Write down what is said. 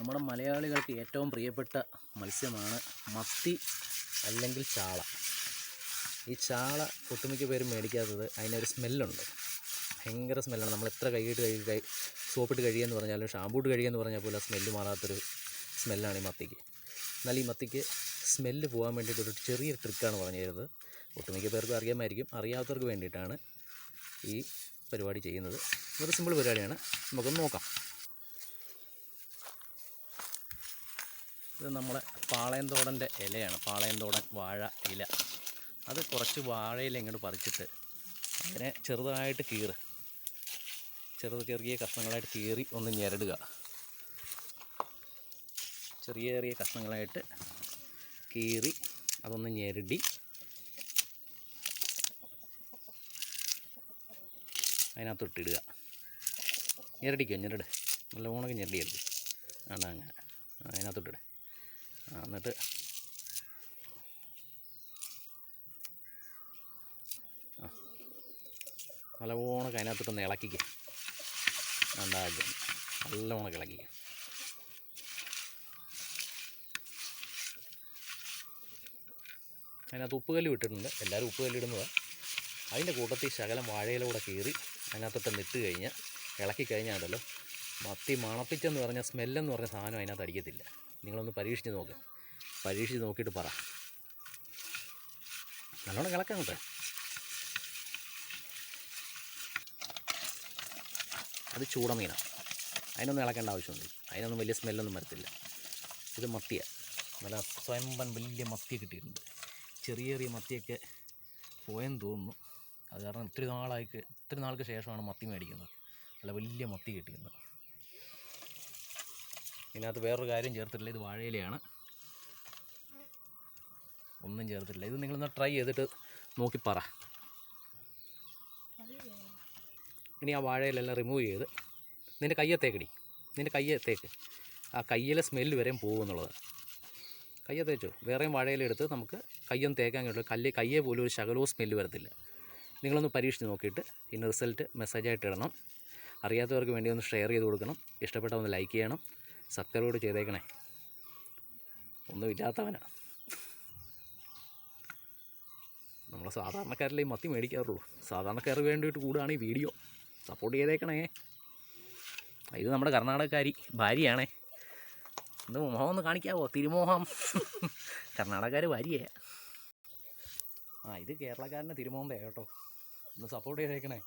നമ്മുടെ മലയാളികൾക്ക് ഏറ്റവും പ്രിയപ്പെട്ട മത്സ്യമാണ് മത്തി അല്ലെങ്കിൽ ചാള. ഈ ചാള ഒട്ടുമിക്ക പേരും മേടിക്കാത്തത് അതിനൊരു സ്മെല്ലുണ്ട്, ഭയങ്കര സ്മെല്ലാണ്. നമ്മൾ എത്ര കൈയിട്ട് സോപ്പിട്ട് കഴിയുമെന്ന് പറഞ്ഞാലും ഷാമ്പൂട്ട് കഴിയുമെന്ന് പറഞ്ഞാൽ പോലും ആ സ്മെല്ല് മാറാത്തൊരു സ്മെല്ലാണ് ഈ മത്തിക്ക്. എന്നാൽ ഈ മത്തിക്ക് സ്മെല്ല് പോകാൻ വേണ്ടിയിട്ടൊരു ചെറിയ ട്രിക്കാണ് പറഞ്ഞു തരുന്നത്. ഒട്ടുമിക്ക പേർക്കും അറിയാമായിരിക്കും, അറിയാത്തവർക്ക് വേണ്ടിയിട്ടാണ് ഈ പരിപാടി ചെയ്യുന്നത്. ഒരു സിമ്പിൾ പരിപാടിയാണ്, നമുക്കൊന്ന് നോക്കാം. ഇത് നമ്മളെ പാളയംതോടൻ്റെ ഇലയാണ്, പാളയംതോടൻ വാഴ ഇല. അത് കുറച്ച് വാഴയില ഇങ്ങോട്ട് പറിച്ചിട്ട് അതിനെ ചെറുതായിട്ട് ചെറിയ കഷ്ണങ്ങളായിട്ട് കീറി ഒന്ന് ഞെരടുക. ചെറിയ കഷ്ണങ്ങളായിട്ട് കീറി അതൊന്ന് ഞെരടി അതിനകത്തൊട്ടിടുക. ഞെരട് നല്ല ഊണൊക്കെ ഞെരടിയെടുത്ത് അങ്ങനെ അതിനകത്തൊട്ടിട്. എന്നിട്ട് നല്ല ഊണൊക്കെ അതിനകത്തൊട്ടൊന്ന് ഇളക്കിക്കുക. ഉണ്ടാകും നല്ല ഊണൊക്കെ ഇളക്കിക്കുക. അതിനകത്ത് ഉപ്പുകല്ല് ഇട്ടിട്ടുണ്ട്, എല്ലാവരും ഉപ്പുകല്ല് ഇടുന്നതാണ്. അതിൻ്റെ കൂട്ടത്തിൽ ശകലം വാഴയില കൂടെ കീറി അതിനകത്തൊട്ട് ഇട്ട് കഴിഞ്ഞാൽ ഇളക്കി കഴിഞ്ഞാൽ ഉണ്ടല്ലോ, മത്തി മണപ്പിച്ചെന്ന് പറഞ്ഞാൽ സ്മെല്ലെന്ന് പറഞ്ഞ സാധനം അതിനകത്ത് അടിക്കത്തില്ല. നിങ്ങളൊന്ന് പരീക്ഷിച്ച് നോക്ക്, പരീക്ഷിച്ച് നോക്കിയിട്ട് പറ. നല്ലോണം ഇളക്കാൻ കേട്ടോ. അത് ചൂടമീനാണ്, അതിനൊന്നും ഇളക്കേണ്ട ആവശ്യമൊന്നുമില്ല, അതിനൊന്നും വലിയ സ്മെല്ലൊന്നും വരത്തില്ല. ഇത് മത്തിയാണ്, നല്ല സ്വയംബൻ വലിയ മത്തി കിട്ടിയിട്ടുണ്ട്. ചെറിയ മത്തിയൊക്കെ പോയെന്ന് തോന്നുന്നു. അത് കാരണം ഇത്തിരി നാൾക്ക് ശേഷമാണ് മത്തി മേടിക്കുന്നത്. നല്ല വലിയ മത്തി കിട്ടിയിരുന്നത്. ഇതിനകത്ത് വേറൊരു കാര്യം ചേർത്തിട്ടില്ല, ഇത് വാഴയിലയാണ്, ഒന്നും ചേർത്തിട്ടില്ല. ഇത് നിങ്ങളൊന്ന് ട്രൈ ചെയ്തിട്ട് നോക്കി പറ. ഇനി ആ വാഴയിലെല്ലാം റിമൂവ് ചെയ്ത് നിൻ്റെ കയ്യത്തേക്ക് ആ കയ്യിലെ സ്മെല്ല് വരെയും പോകുമെന്നുള്ളതാണ്. കയ്യെ തേച്ചോ, വേറെയും വാഴയിലെടുത്ത് നമുക്ക് കയ്യൊന്ന് തേക്കാൻ കിട്ടും. കയ്യെ പോലും ഒരു ശകലവും സ്മെല്ല് വരത്തില്ല. നിങ്ങളൊന്ന് പരീക്ഷിച്ച് നോക്കിയിട്ട് ഇതിൻ്റെ റിസൾട്ട് മെസ്സേജായിട്ട് ഇടണം. അറിയാത്തവർക്ക് വേണ്ടി ഒന്ന് ഷെയർ ചെയ്ത് കൊടുക്കണം. ഇഷ്ടപ്പെട്ട ഒന്ന് ലൈക്ക് ചെയ്യണം, സബ്സ്ക്രൈബ് ചെയ്തേക്കണേ. ഒന്നുമില്ലാത്തവനാ, നമ്മൾ സാധാരണക്കാരല്ലേ ഈ മത്തി മേടിക്കാറുള്ളൂ. സാധാരണക്കാർ വേണ്ടിയിട്ട് കൂടുകയാണ് ഈ വീഡിയോ, സപ്പോർട്ട് ചെയ്തേക്കണേ. ഇത് നമ്മുടെ കർണാടകക്കാരി ഭാര്യയാണേ. ഇത് മോഹം ഒന്ന് കാണിക്കാവോ, തിരുമോഹം. കർണാടകക്കാർ ഭാര്യയാ. ഇത് കേരളക്കാരൻ്റെ തിരുമോഹം കേട്ടോ. ഒന്ന് സപ്പോർട്ട് ചെയ്തേക്കണേ.